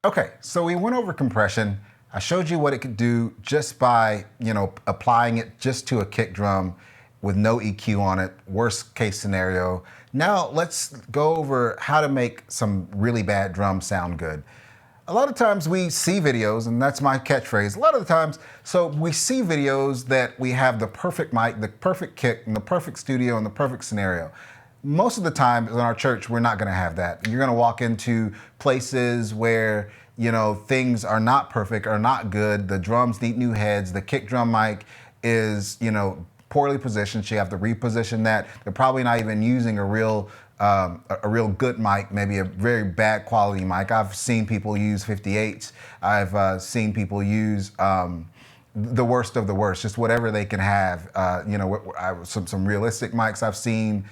Okay, so we went over compression. I showed you what it could do just by, applying it just to a kick drum with no EQ on it, worst case scenario. Now let's go over how to make some really bad drums sound good. A lot of times we see videos, and that's my catchphrase, a lot of the times, so we see videos that we have the perfect mic, the perfect kick, and the perfect studio, and the perfect scenario. Most of the time in our church, we're not gonna have that. You're gonna walk into places where, things are not perfect, are not good, the drums need new heads, the kick drum mic is, poorly positioned, so you have to reposition that. They're probably not even using a real good mic, maybe a very bad quality mic. I've seen people use 58s. I've seen people use the worst of the worst, just whatever they can have. Some realistic mics I've seen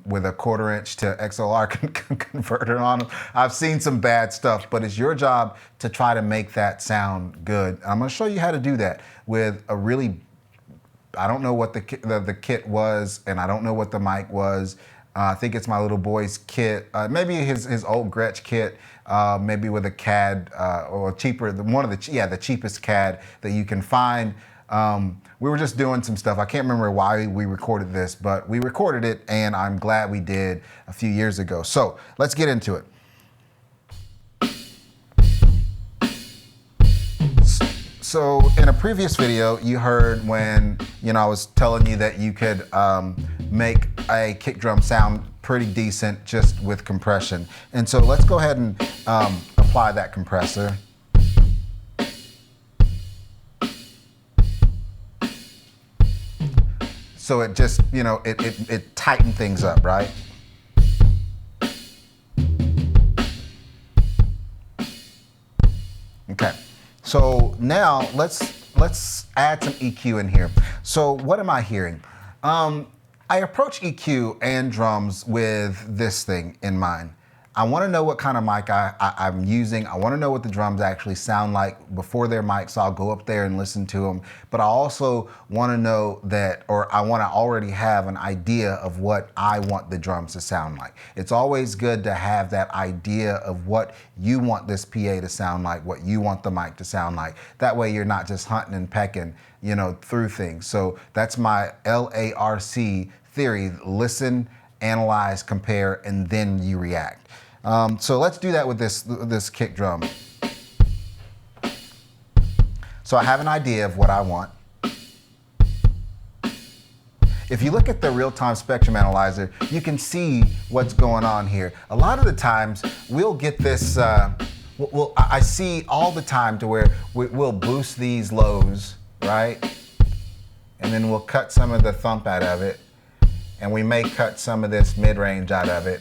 with a 1/4 inch to XLR converter on them. I've seen some bad stuff, but it's your job to try to make that sound good. I'm gonna show you how to do that with a really, I don't know what the kit was, and I don't know what the mic was. I think it's my little boy's kit, maybe his old Gretsch kit, maybe with a CAD or cheaper, the cheapest CAD that you can find. We were just doing some stuff. I can't remember why we recorded this, but we recorded it, and I'm glad we did a few years ago. So let's get into it. So in a previous video, you heard when I was telling you that you could make a kick drum sound pretty decent just with compression. And so let's go ahead and apply that compressor. So it just, it tightened things up, right? Okay. So now let's add some EQ in here. So what am I hearing? I approach EQ and drums with this thing in mind. I want to know what kind of mic I'm using. I want to know what the drums actually sound like before they're mics, so I'll go up there and listen to them. But I also want to know that, or I want to already have an idea of what I want the drums to sound like. It's always good to have that idea of what you want this PA to sound like, what you want the mic to sound like. That way you're not just hunting and pecking, through things. So that's my LARC theory. Listen, analyze, compare, and then you react. So let's do that with this kick drum. So I have an idea of what I want. If you look at the real-time spectrum analyzer, you can see what's going on here. A lot of the times we'll get this, I see all the time to where we'll boost these lows, right? And then we'll cut some of the thump out of it. And we may cut some of this mid-range out of it.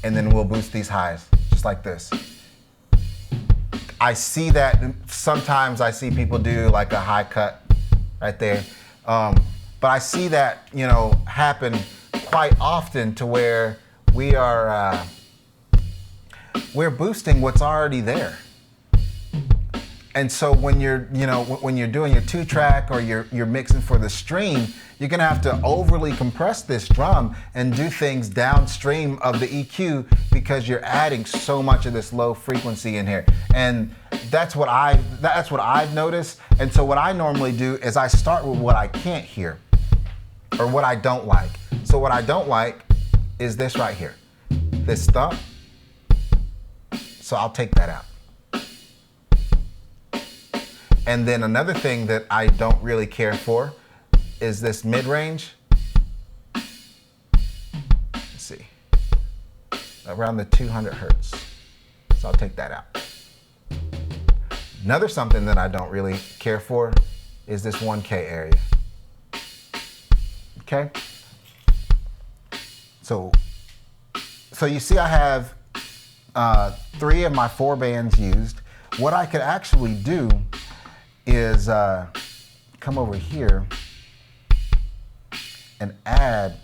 And then we'll boost these highs, just like this. I see that, sometimes I see people do like a high cut right there. But I see that, happen quite often to where we're boosting what's already there. And so when you're doing your 2-track or you're mixing for the stream, you're gonna have to overly compress this drum and do things downstream of the EQ because you're adding so much of this low frequency in here. And that's what I've noticed. And so what I normally do is I start with what I can't hear or what I don't like. So what I don't like is this right here, this thump. So I'll take that out. And then another thing that I don't really care for is this mid-range. Let's see, around the 200 hertz. So I'll take that out. Another something that I don't really care for is this 1K area. Okay? So you see I have 3 of my 4 bands used. What I could actually do is come over here and add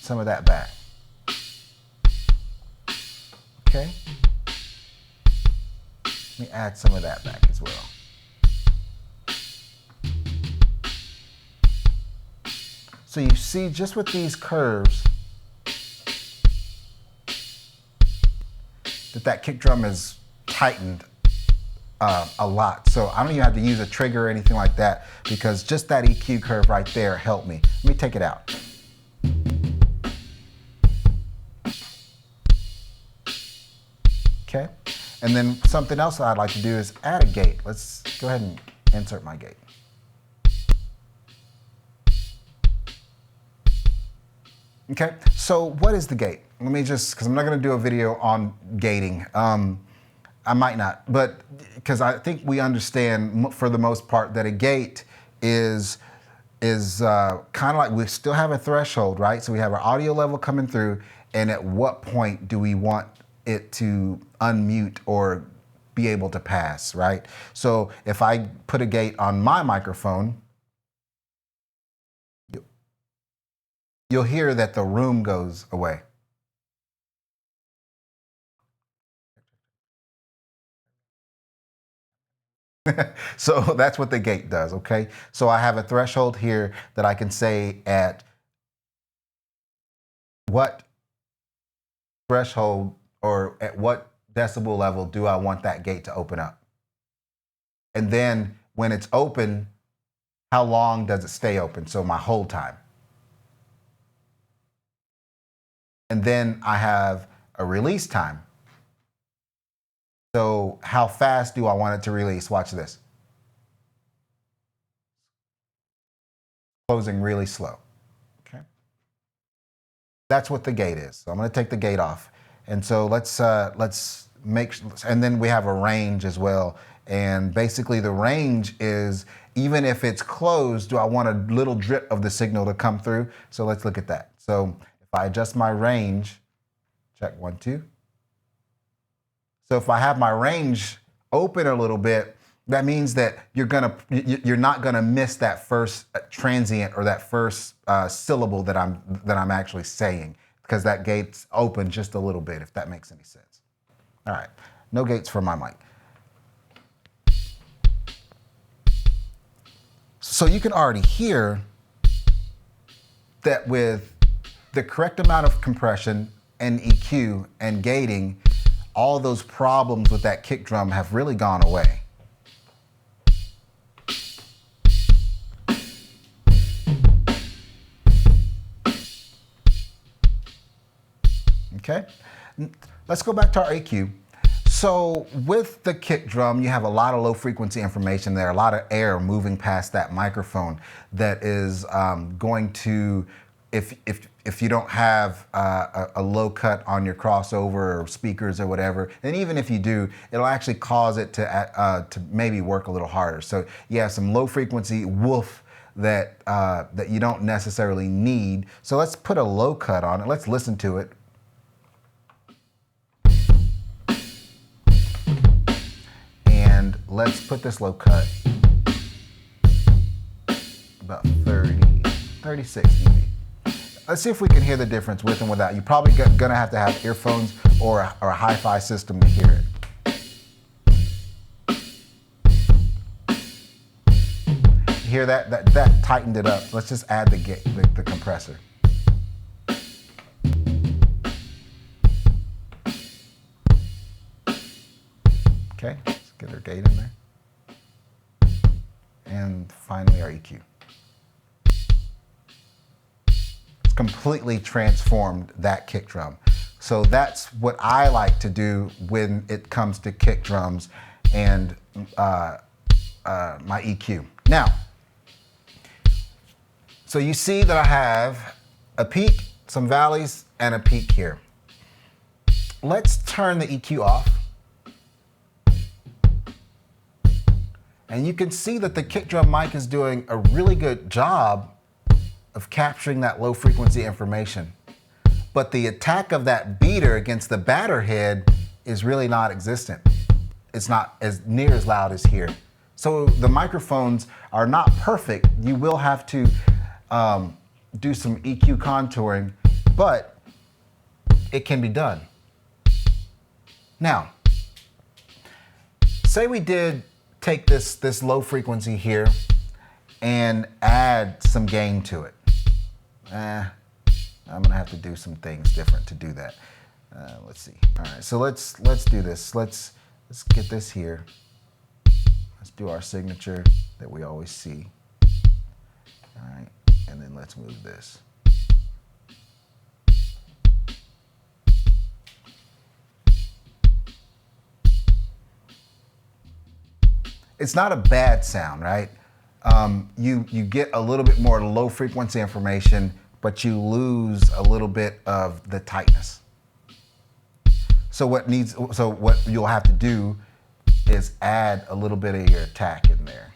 some of that back. Okay? Let me add some of that back as well. So you see, just with these curves, that kick drum is tightened a lot. So I don't even have to use a trigger or anything like that, because just that EQ curve right there helped me. Let me take it out. Okay, and then something else I'd like to do is add a gate. Let's go ahead and insert my gate. Okay, so what is the gate? Let me just, because I'm not going to do a video on gating. I might not, but because I think we understand for the most part that a gate is kind of like, we still have a threshold, right? So we have our audio level coming through, and at what point do we want it to unmute or be able to pass, right? So if I put a gate on my microphone, you'll hear that the room goes away. So that's what the gate does, okay? So I have a threshold here that I can say at what threshold or at what decibel level do I want that gate to open up? And then when it's open, how long does it stay open? So my hold time. And then I have a release time. So how fast do I want it to release? Watch this. Closing really slow, okay? That's what the gate is. So I'm gonna take the gate off. And so let's make, and then we have a range as well. And basically the range is, even if it's closed, do I want a little drip of the signal to come through? So let's look at that. So if I adjust my range, check 1, 2. So if I have my range open a little bit, that means that you're not gonna miss that first transient or that first syllable that I'm actually saying, because that gate's open just a little bit, if that makes any sense. All right, no gates for my mic. So you can already hear that with the correct amount of compression and EQ and gating, all those problems with that kick drum have really gone away. Okay, let's go back to our EQ. So with the kick drum, you have a lot of low frequency information there, a lot of air moving past that microphone that is going to, if you don't have a low cut on your crossover or speakers or whatever, and even if you do, it'll actually cause it to maybe work a little harder. So you have some low frequency woof that you don't necessarily need. So let's put a low cut on it. Let's listen to it. And let's put this low cut about 36 dB. Let's see if we can hear the difference with and without. You're probably gonna have to have earphones or a hi-fi system to hear it. Hear that? That tightened it up. Let's just add the compressor. Okay, let's get our gate in there. And finally our EQ. Completely transformed that kick drum. So that's what I like to do when it comes to kick drums and my EQ. Now, so you see that I have a peak, some valleys, and a peak here. Let's turn the EQ off. And you can see that the kick drum mic is doing a really good job of capturing that low frequency information. But the attack of that beater against the batter head is really not existent. It's not as near as loud as here. So the microphones are not perfect. You will have to do some EQ contouring, but it can be done. Now, say we did take this low frequency here and add some gain to it. I'm gonna have to do some things different to do that. Let's see. All right, so let's do this. Let's get this here. Let's do our signature that we always see. All right, and then let's move this. It's not a bad sound, right? You get a little bit more low frequency information, but you lose a little bit of the tightness. So what you'll have to do is add a little bit of your attack in there.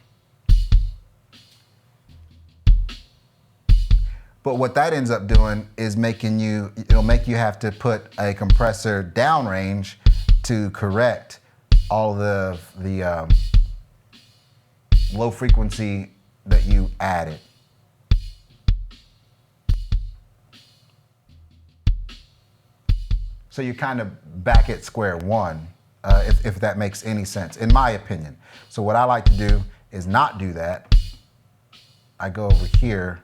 But what that ends up doing is it'll make you have to put a compressor downrange to correct all the low frequency that you added. So you're kind of back at square one, if that makes any sense, in my opinion. So what I like to do is not do that. I go over here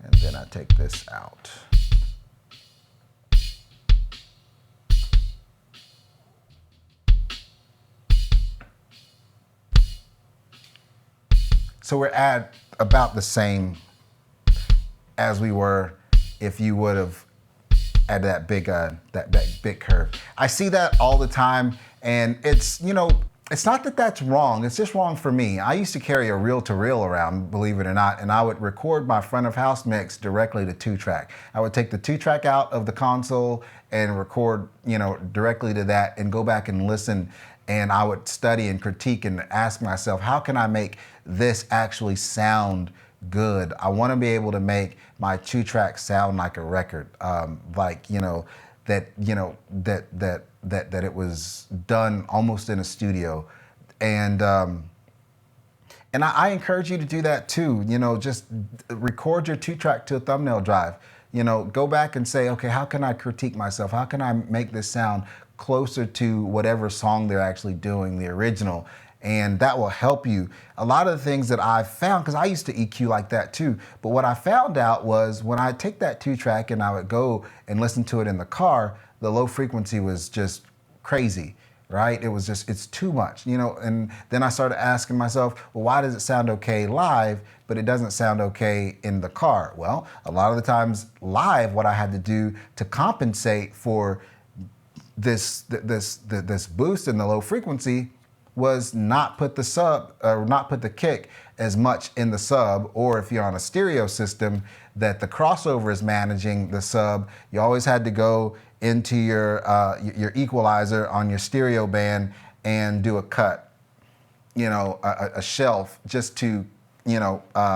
and then I take this out. So we're at about the same as we were if you would have added that big curve. I see that all the time, and it's, it's not that that's wrong, it's just wrong for me. I used to carry a reel-to-reel around, believe it or not, and I would record my front of house mix directly to 2-track. I would take the 2-track out of the console and record, directly to that and go back and listen, and I would study and critique and ask myself, how can I make this actually sound good? I want to be able to make my 2-track sound like a record, that it was done almost in a studio, and I encourage you to do that too. Just record your 2-track to a thumbnail drive. Go back and say, okay, how can I critique myself? How can I make this sound closer to whatever song they're actually doing, the original? And that will help you. A lot of the things that I found, because I used to EQ like that too, but what I found out was when I take that 2-track and I would go and listen to it in the car, the low frequency was just crazy, right? It was just, it's too much, and then I started asking myself, well, why does it sound okay live, but it doesn't sound okay in the car? Well, a lot of the times live, what I had to do to compensate for this boost in the low frequency was not put the kick as much in the sub, or if you're on a stereo system that the crossover is managing the sub, you always had to go into your equalizer on your stereo band and do a cut, a shelf, just to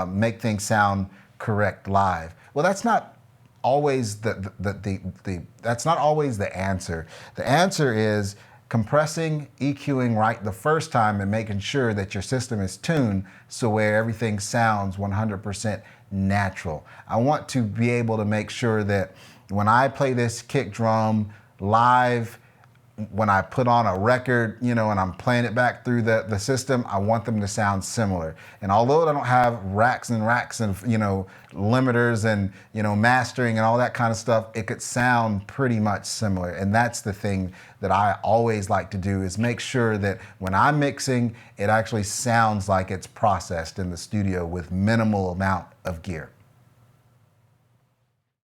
make things sound correct live. Well, that's not always that's not always the answer. The answer is compressing, EQing right the first time, and making sure that your system is tuned so where everything sounds 100% natural. I want to be able to make sure that when I play this kick drum live, when I put on a record, and I'm playing it back through the system, I want them to sound similar. And although I don't have racks and racks of, limiters and, mastering and all that kind of stuff, it could sound pretty much similar. And that's the thing that I always like to do, is make sure that when I'm mixing, it actually sounds like it's processed in the studio with minimal amount of gear.